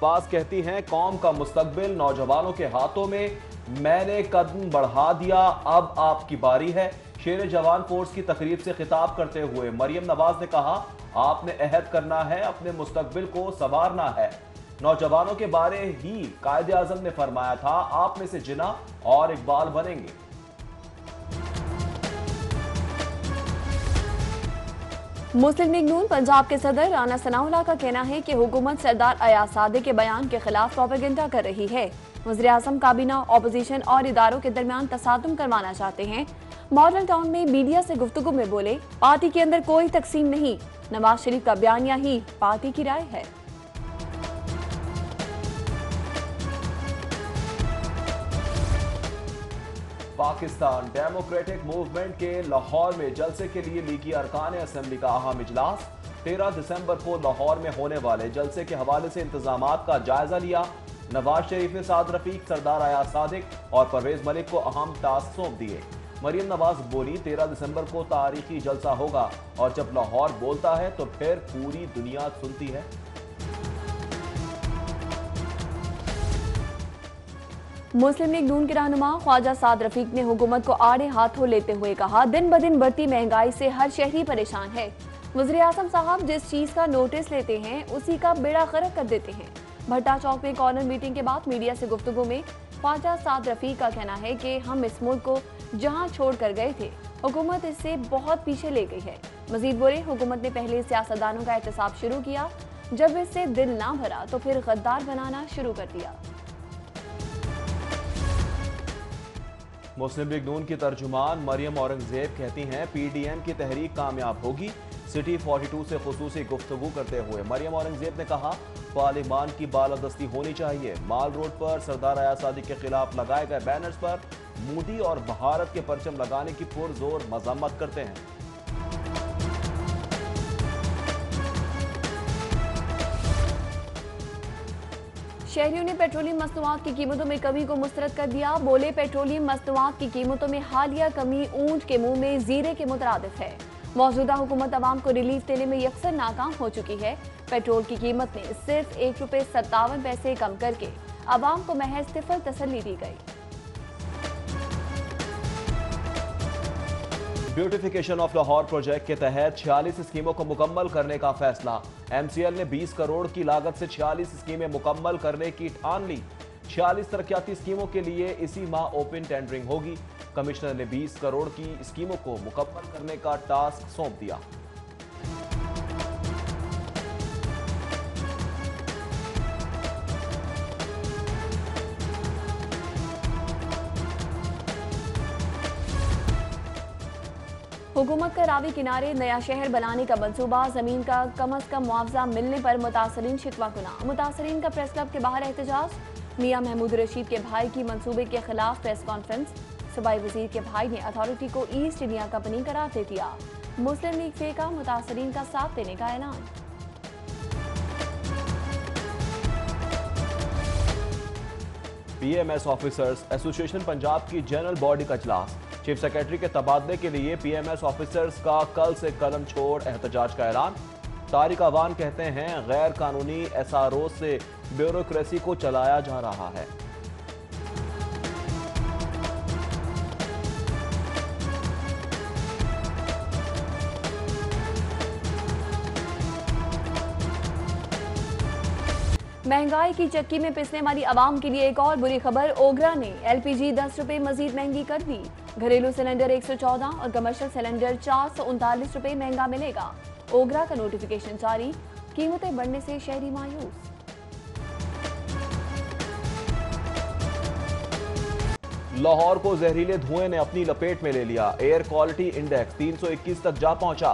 बास कहती हैं कौम का मुस्तकबिल नौजवानों के हाथों में, मैंने कदम बढ़ा दिया, अब आपकी बारी है। शेर जवान फोर्स की तकरीब से खिताब करते हुए मरियम नवाज ने कहा, आपने अहद करना है, अपने मुस्तकबिल को संवारना है। नौजवानों के बारे ही कायदे आजम ने फरमाया था, आप में से जिन्ना और इकबाल बनेंगे। मुस्लिम लीग नून पंजाब के सदर राना सनाउल्लाह का कहना है कि हुकूमत सरदार अयाज सादिक के बयान के खिलाफ प्रोपेगेंडा कर रही है। वज़ीर आज़म काबीना ऑपोजिशन और इदारों के दरमियान तसादुम करवाना चाहते हैं। मॉडल टाउन में मीडिया से गुफ्तगू में बोले, पार्टी के अंदर कोई तकसीम नहीं, नवाज शरीफ का बयानिया ही पार्टी की राय है। पाकिस्तान डेमोक्रेटिक मूवमेंट के लाहौर में जलसे के लिए लीगी अरकान असेंबली का अहम इजलास। 13 दिसंबर को लाहौर में होने वाले जलसे के हवाले से इंतजामात का जायजा लिया। नवाज शरीफ ने साद रफीक, सरदार अयाज सादिक और परवेज मलिक को अहम टास्क सौंप दिए। मरियम नवाज बोली, 13 दिसंबर को तारीखी जलसा होगा और जब लाहौर बोलता है तो फिर पूरी दुनिया सुनती है। मुस्लिम लीग नून के रहनुमा ख्वाजा साद रफीक ने हुकूमत को आड़े हाथों लेते हुए कहा, दिन ब दिन बढ़ती महंगाई से हर शहरी परेशान है। वज़ीर आज़म साहब जिस चीज का नोटिस लेते हैं उसी का बेड़ा गर्क कर देते हैं। भट्टा चौक में कॉर्नर मीटिंग के बाद मीडिया से गुफ्तगू में ख्वाजा साद रफीक का कहना है कि हम इस मुल्क को जहां छोड़ कर गए थे, हुकूमत इससे बहुत पीछे ले गई है। मजीद बोले, हुकूमत ने पहले सियासतदानों का एहतसाब शुरू किया, जब इससे दिल ना भरा तो फिर गद्दार बनाना शुरू कर दिया। मुस्लिम लीग नून की तर्जुमान मरियम औरंगजेब कहती हैं, पीडीएम की तहरीक कामयाब होगी। सिटी 42 से खुसूसी गुफ्तगू करते हुए मरियम औरंगजेब ने कहा, पार्लिमान की बालादस्ती होनी चाहिए। माल रोड पर सरदार अयाज सादिक के खिलाफ लगाए गए बैनर्स पर मोदी और भारत के परचम लगाने की पुरजोर मजम्मत करते हैं। शहरियों ने पेट्रोलियम मसनूआत की कीमतों में कमी को मुस्तरद कर दिया। बोले, पेट्रोलियम मसनूआत की कीमतों में हालिया कमी ऊंट के मुंह में जीरे के मुतरादिफ है। मौजूदा हुकूमत अवाम को रिलीफ देने में यकसर नाकाम हो चुकी है। पेट्रोल की कीमत में सिर्फ ₹1.57 कम करके अवाम को महज तिफल तसल्ली दी गई। ब्यूटिफिकेशन ऑफ लाहौर प्रोजेक्ट के तहत 46 स्कीमों को मुकम्मल करने का फैसला। एमसीएल ने 20 करोड़ की लागत से 46 स्कीमें मुकम्मल करने की ठान ली। 46 तरक्याती स्कीमों के लिए इसी माह ओपन टेंडरिंग होगी। कमिश्नर ने 20 करोड़ की स्कीमों को मुकम्मल करने का टास्क सौंप दिया। हुकूमत का रावी किनारे नया शहर बनाने का मंसूबा, जमीन का कम अज कम मुआवजा मिलने पर मुतासरीन शिकवा गुना। मुतासरीन का प्रेस क्लब के बाहर एहतजाज। मियां महमूद रशीद के भाई की मंसूबे के खिलाफ प्रेस कॉन्फ्रेंस। सूबाई वजीर के भाई ने अथॉरिटी को ईस्ट इंडिया कंपनी करार दे दिया। मुस्लिम लीग फे का मुतासरीन का साथ देने का ऐलान। पीएमएस ऑफिसर्स एसोसिएशन पंजाब की जनरल बॉडी का इजलास। चीफ सेक्रेटरी के तबादले के लिए पीएमएस ऑफिसर्स का कल से कलम छोड़ एहतजाज का ऐलान। तारिक अवान कहते हैं, गैर कानूनी एसआरओ से ब्यूरोक्रेसी को चलाया जा रहा है। महंगाई की चक्की में पिसने वाली आवाम के लिए एक और बुरी खबर। ओगरा ने एलपीजी 10 रुपए मजीद महंगी कर दी। घरेलू सिलेंडर 114 और कमर्शियल सिलेंडर 439 रुपए महंगा मिलेगा। ओगरा का नोटिफिकेशन जारी। कीमतें बढ़ने से शहरी मायूस। लाहौर को जहरीले धुएं ने अपनी लपेट में ले लिया। एयर क्वालिटी इंडेक्स 321 तक जा पहुंचा।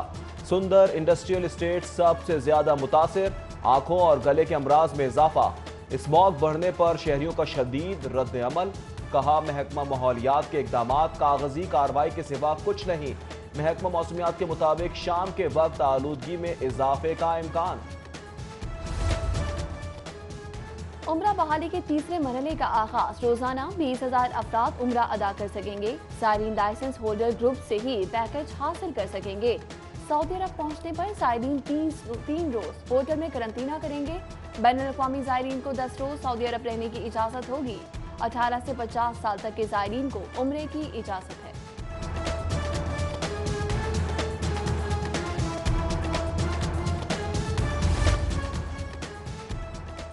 सुंदर इंडस्ट्रियल एस्टेट सबसे ज्यादा मुतासिर। आंखों और गले के अमराज में इजाफा। स्मॉग बढ़ने पर शहरियों का शदीद रद्द अमल। कहा, महकमा माहौलियात के इकदामात कागजी कार्रवाई के सिवा कुछ नहीं। महकमा मौसमियात के मुताबिक शाम के वक्त आलूदगी में इजाफे का इम्कान। उम्रा बहाली के तीसरे मरहले का आगाज। रोजाना 20,000 अफराद उम्रा अदा कर सकेंगे। सारीन लाइसेंस होल्डर ग्रुप से ही पैकेज हासिल कर सकेंगे। सऊदी अरब पहुंचने पर ज़ायरीन 3 रोज होटल में करंतना करेंगे। बैनुल-अक़वामी ज़ायरीन को 10 रोज सऊदी अरब रहने की इजाज़त होगी। 18 से 50 साल तक के ज़ायरीन को उम्रे की इजाज़त है।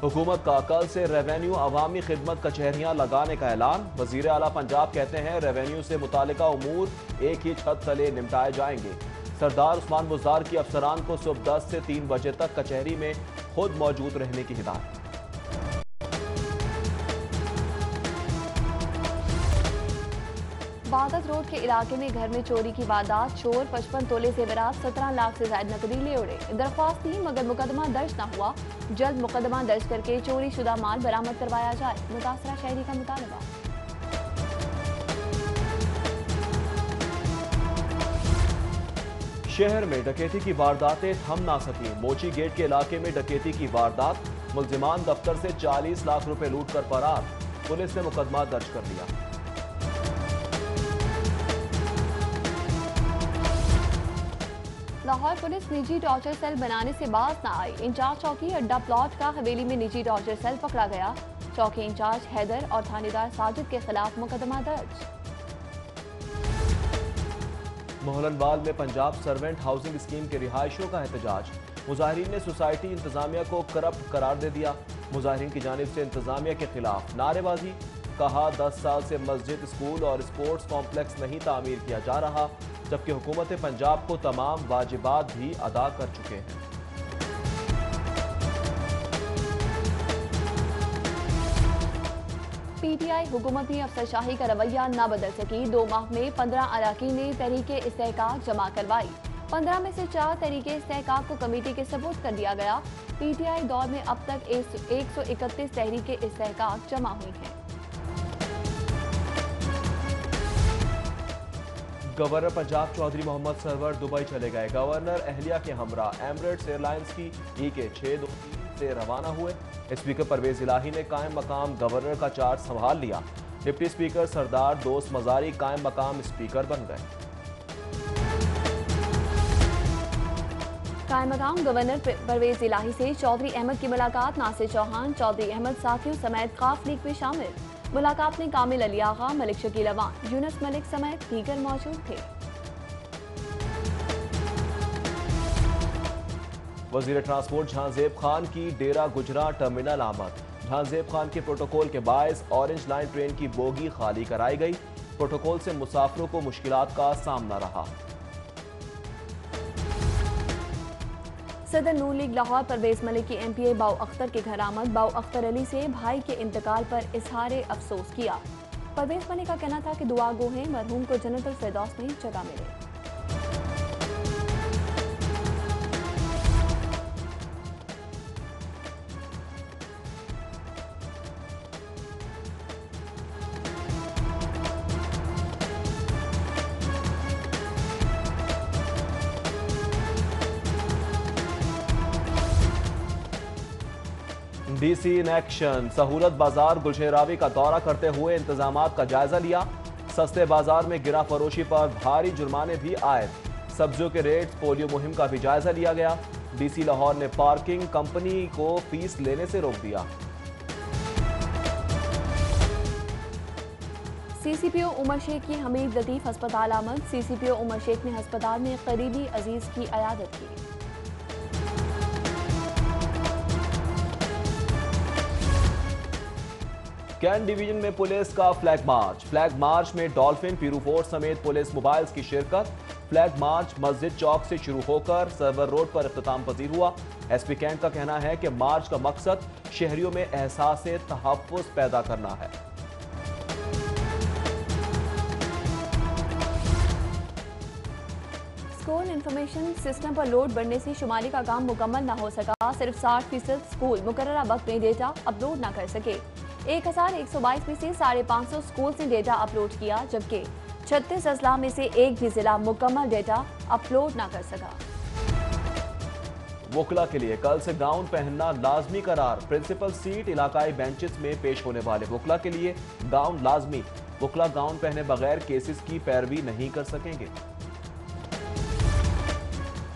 हुकूमत का कल से रेवेन्यू अवामी खिदमत कचहरियां लगाने का ऐलान। वजीर आला पंजाब कहते हैं रेवेन्यू से मुतालिका उमूर एक ही छत तले निपटाए जाएंगे। सरदार उस्मान बुज़दार की अफसरान को सुबह 10 से 3 बजे तक कचहरी में खुद मौजूद रहने की हिदायत। वादत रोड के इलाके में घर में चोरी की वारदात। चोर 55 तोले जेवरात 17 लाख से ज्यादा नकदी ले उड़े। दरख्वास्त थी मगर मुकदमा दर्ज न हुआ। जल्द मुकदमा दर्ज करके चोरी शुदा माल बरामद करवाया जाए, मुतासरा शहरी का मुतालबा। शहर में डकैती की वारदातें थम ना सकी। मोची गेट के इलाके में डकैती की वारदात। मुल्जिमान दफ्तर से 40 लाख रुपए लूट कर फरार। पुलिस ने मुकदमा दर्ज कर लिया। लाहौर पुलिस निजी टॉर्चर सेल बनाने से बाज न आई। इंचार्ज चौकी अड्डा प्लॉट का हवेली में निजी टॉर्चर सेल पकड़ा गया। चौकी इंचार्ज हैदर और थानेदार साजिद के खिलाफ मुकदमा दर्ज। मोहलनवाल में पंजाब सर्वेंट हाउसिंग स्कीम के रिहायशियों का एहतजाज। मुजाहिरीन ने सोसाइटी इंतजामिया को करप्ट करार दे दिया। मुजाहिरीन की जानिब से इंतजामिया के खिलाफ नारेबाजी। कहा 10 साल से मस्जिद, स्कूल और स्पोर्ट्स कॉम्प्लेक्स नहीं तामीर किया जा रहा, जबकि हुकूमत पंजाब को तमाम वाजिबात भी अदा कर चुके हैं। पीटीआई हुकूमती अफसरशाही का रवैया न बदल सकी। 2 माह में 15 अराकीन ने तहरीके इस्तेहकाक जमा करवाई। 15 में से 4 तहरीके इस्तेहकाक को कमेटी के सबूत कर दिया गया। पीटीआई दौर में अब तक 131 तहरीके इस्तेहकाक जमा हुई हैं। गवर्नर पंजाब चौधरी मोहम्मद सरवर दुबई चले गए। गवर्नर अहलिया के हमरा एमिरेट्स एयरलाइंस की EK 623 से रवाना हुए। स्पीकर परवेज इलाही ने कायम मकाम गवर्नर का चार्ज संभाल लिया। डिप्टी स्पीकर सरदार दोस्त मजारी कायम मकाम स्पीकर बन गए। कायम मकाम गवर्नर परवेज इलाही से चौधरी अहमद की मुलाकात। नासिर चौहान, चौधरी अहमद साथियों समेत काफ लीग में शामिल। मुलाकात में कामिल अली आगा, मलिक शकील अवान, यूनुस मलिक समेत दीगर मौजूद थे। वजीर ट्रांसपोर्ट जहांजेब खान की डेरा गुजरा टर्मिनल आमद। जहांजेब खान के प्रोटोकॉल के बायस ऑरेंज लाइन ट्रेन की बोगी खाली कराई गई। प्रोटोकॉल से मुसाफिरों को मुश्किलात का सामना रहा। सदर नून लीग लाहौर परवेज मलिक की MPA बाऊ अख्तर के घर आमद। बाऊ अख्तर अली से भाई के इंतकाल पर इजहार अफसोस किया। परवेज मलिक का कहना था कि दुआ गो है मरहूम को जन्नतुल फिरदौस में जगह मिले। DC in action. सहूलत बाजार गुलशहरावी का दौरा करते हुए इंतजामात का जायजा लिया। सस्ते बाजार में गिरा फरोशी पर भारी जुर्माने भी आयद। सब्जियों के रेट, पोलियो मुहिम का भी जायजा लिया गया। DC लाहौर ने पार्किंग कंपनी को फीस लेने से रोक दिया। CCPO उमर शेख की हमीद लतीफ अस्पताल आमद। CCPO उमर शेख ने अस्पताल में करीबी अजीज की अयादत की। कैंट डिवीजन में पुलिस का फ्लैग मार्च। फ्लैग मार्च में डॉल्फिन, पीरू फोर्ट समेत पुलिस मोबाइल्स की शिरकत। फ्लैग मार्च मस्जिद चौक से शुरू होकर सर्वर रोड पर इख्तिताम पजीर हुआ। SP कैंट का कहना है कि मार्च का मकसद शहरियों में एहसास तहफ्फुज़ पैदा करना है। स्कूल इंफॉर्मेशन सिस्टम पर लोड बढ़ने से शुमारी का काम मुकम्मल न हो सका। सिर्फ 60% स्कूल मुकर्ररा वक्त में डेटा अपलोड न कर सके। 1122 में से 550 स्कूल ने डेटा अपलोड किया, जबकि 36 अजला में से एक भी जिला मुकम्मल डेटा अपलोड न कर सका। वोकला के लिए कल से गाउन पहनना लाजमी करार। प्रिंसिपल सीट इलाकाई बेंचेस में पेश होने वाले वोकला के लिए गाउन लाजमी। वोकला गाउन पहने बगैर केसेस की पैरवी नहीं कर सकेंगे।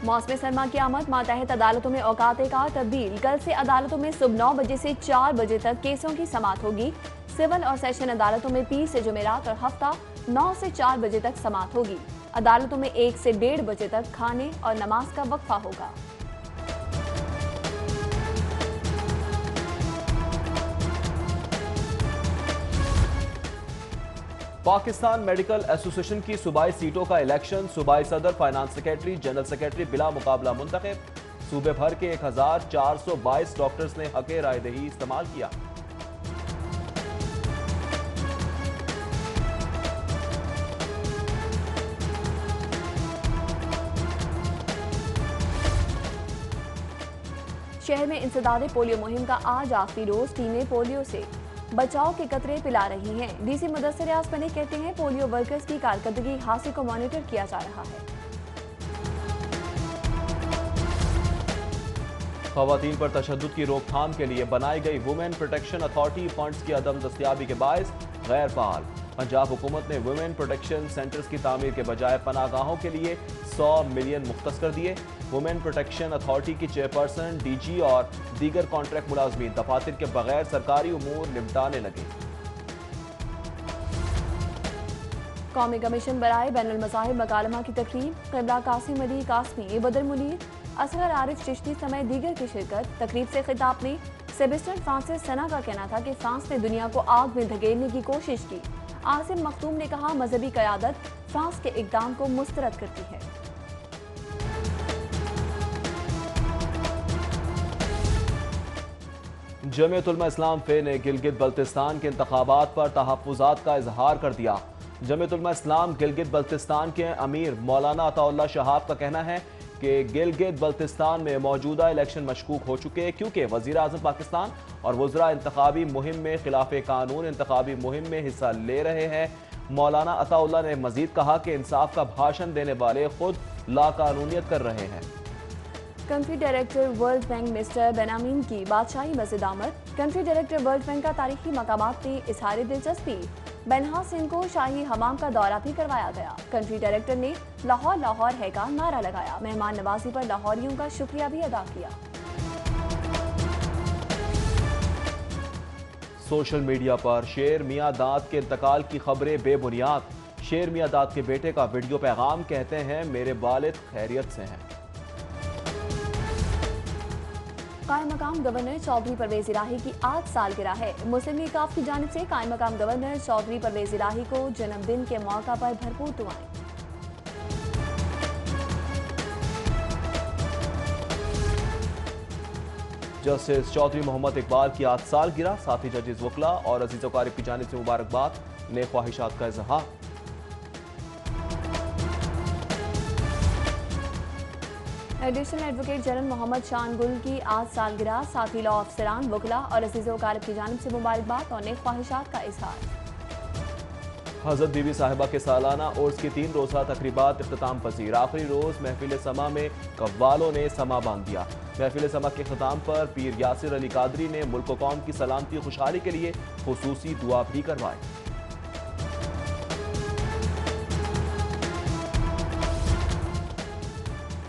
मौसम सरमा की आमद मातहत अदालतों में औकात कार तब्दील। कल से अदालतों में सुबह 9 बजे से 4 बजे तक केसों की समाअत होगी। सिविल और सेशन अदालतों में पीर से जुमेरात और हफ्ता 9 से 4 बजे तक समाअत होगी। अदालतों में 1 से 1:30 बजे तक खाने और नमाज का वक्फा होगा। पाकिस्तान मेडिकल एसोसिएशन की सूबाई सीटों का इलेक्शन। सूबाई सदर, फाइनेंस सेक्रेटरी, जनरल सेक्रेटरी बिला मुकाबला मुंतखब। सूबे भर के 1422 डॉक्टर्स ने हक़े रायदही इस्तेमाल किया। शहर में इंसदादे पोलियो मुहिम का आज आखिरी रोज। टीमें पोलियो से बचाव के कतरे पिला रही हैं। डीसी मुदस्सिर रियाज पनी कहते हैं पोलियो वर्कर्स की कारकर्दगी हासिल को मॉनिटर किया जा रहा है। खवातीन पर तशद्दुद की रोकथाम के लिए बनाई गई वुमेन प्रोटेक्शन अथॉरिटी फंड्स की अदम दस्तियाबी के बायस गैर फाल। पंजाब हुकूमत ने वुमेन प्रोटेक्शन सेंटर्स की तामीर के बजाय पनागाहों के लिए 100 मिलियन मुख्तस कर दिए। वुमेन प्रोटेक्शन अथॉरिटी की चेयरपर्सन, डीजी और दीगर कॉन्ट्रैक्ट मुलाजमीन दफातर के बगैर सरकारी उमूर निपटाने लगे। कौमी कमीशन बराए बैनुल मज़ाहिब मकालमा की तकरीब। क़िबला कासिम अली कासमी, बदर मुनीर, असगर आरिफ चिश्ती समेत दीगर की शिरकत। तकरीब से खिताब में सेबेस्टियन फ्रांसिस सना का कहना था कि फ्रांस ने दुनिया को आग में धकेलने की कोशिश की। आसिम मखदूम ने कहा मजहबी क़यादत फ्रांस के इक़दाम को मुस्तरद करती है। जमीयत उलमा इस्लाम फे ने गिलगित बल्तिस्तान के इंतखाबात पर तहफ़्फ़ुज़ात का इजहार कर दिया। जमीयत उलमा इस्लाम गिलगित बल्तिस्तान के अमीर मौलाना अताउल्लाह शहाब का कहना है कि गिलगित बल्तिस्तान में मौजूदा इलेक्शन मशकूक हो चुके हैं, क्योंकि वज़ीर आज़म पाकिस्तान और वज़रा इंतखाबी मुहिम में खिलाफ कानून इंतखाबी मुहिम में हिस्सा ले रहे हैं। मौलाना अताउल्लाह ने मजीद कहा कि इंसाफ का भाषण देने वाले खुद लाकानूनियत कर रहे हैं। Country director World Bank mister बेनामीन की बादशाही मस्जिद आमद। कंट्री डायरेक्टर वर्ल्ड बैंक का तारीखी मकामात में इजहार दिलचस्पी। बेनहास सिंह को शाही हमाम का दौरा भी करवाया गया। कंट्री डायरेक्टर ने लाहौर लाहौर है का नारा लगाया। मेहमान नवाजी पर लाहौरियों का शुक्रिया भी अदा किया। सोशल मीडिया पर शेर मियां दाद के इंतकाल की खबरें बेबुनियाद। शेर मियां दाद के बेटे का वीडियो पैगाम कहते हैं मेरे वालिद खैरियत से हैं। कायम मकाम गवर्नर चौधरी परवेज इलाही की आज सालगिरह है। मुस्लिम लीग काफ की जानिब से कायम मकाम गवर्नर चौधरी परवेज इलाही को जन्मदिन के मौका पर भरपूर दुआएं। जस्टिस चौधरी मोहम्मद इकबाल की आज सालगिरह। साथी जजेस वकला और अजीज वकारिब की जानिब से मुबारकबाद, नेक ख्वाहिशात का इजहार। एडिशनल एडवोकेट जनरल मोहम्मद शान गुल की आज सालगिरह। साथी लॉ अफसरान, वकला और अजीज वकारिब की जानिब से मुबारकबाद और नेक ख्वाहिशात का इजहार। हजरत बीबी साहिबा के सालाना उर्स की 3 रोज़ा तकरीबात इख्तिताम पजीर। आखिरी रोज महफिल समा में कव्वालों ने समा बांध दिया। महफिल समा के अख्तिताम पर पीर यासिर अली कादरी ने मुल्क व कौम की सलामती और खुशहाली के लिए खुसूसी दुआ भी करवाई।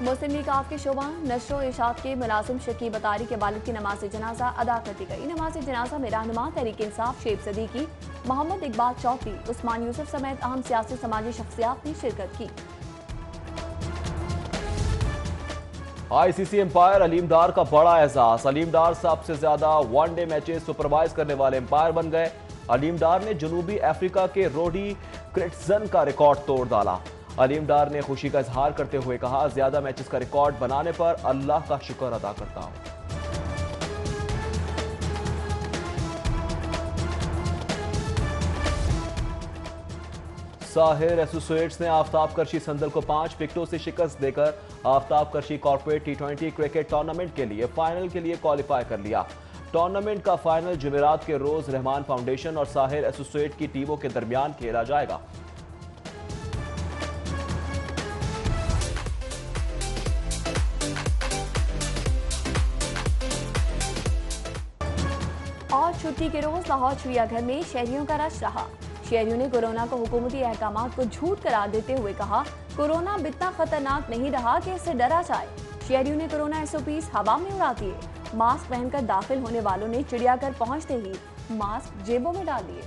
मुस्लिम लीग काफ के शोबा नशो इरशाद के मुलाजिम शकीब अतारी के वालिद की नमाज जनाजा अदा कर दी गई। नमाज जनाजा में रहनुमा तहरीक इंसाफ शेब सदीकी, मोहम्मद इकबाल चौधरी, उस्मान यूसुफ समेत अहम सियासी समाजी शख्सियात ने शिरकत की। आईसीसी एम्पायर अलीम डार का बड़ा एहसास। अलीम डार सबसे ज्यादा वनडे मैचेस सुपरवाइज करने वाले एम्पायर बन गए। अलीम डार ने जनूबी अफ्रीका के रोडी क्रिट्जन का रिकॉर्ड तोड़ डाला। अलीम डार ने खुशी का इजहार करते हुए कहा ज्यादा मैचेस का रिकॉर्ड बनाने पर अल्लाह का शुक्र अदा करता हूं। साहिर एसोसिएट्स ने आफ्ताब करशी संदल को 5 विकेटों से शिकस्त देकर Aftab Qarshi corporate T20 cricket tournament के लिए फाइनल के लिए क्वालिफाई कर लिया। टूर्नामेंट का फाइनल जुमेरात के रोज रहमान फाउंडेशन और साहिर एसोसिएट की टीमों के दरमियान खेला जाएगा। और छुट्टी के रोज लाहौर चिड़ियाघर में शहरियों का रश रहा। शहरियों ने कोरोना को हुकूमती अहकामात को झूठ करार देते हुए कहा कोरोना इतना खतरनाक नहीं रहा कि इससे डरा जाए। शहरियों ने कोरोना एसओपीज हवा में उड़ा दिए। मास्क पहनकर दाखिल होने वालों ने चिड़ियाघर पहुंचते ही मास्क जेबों में डाल दिए।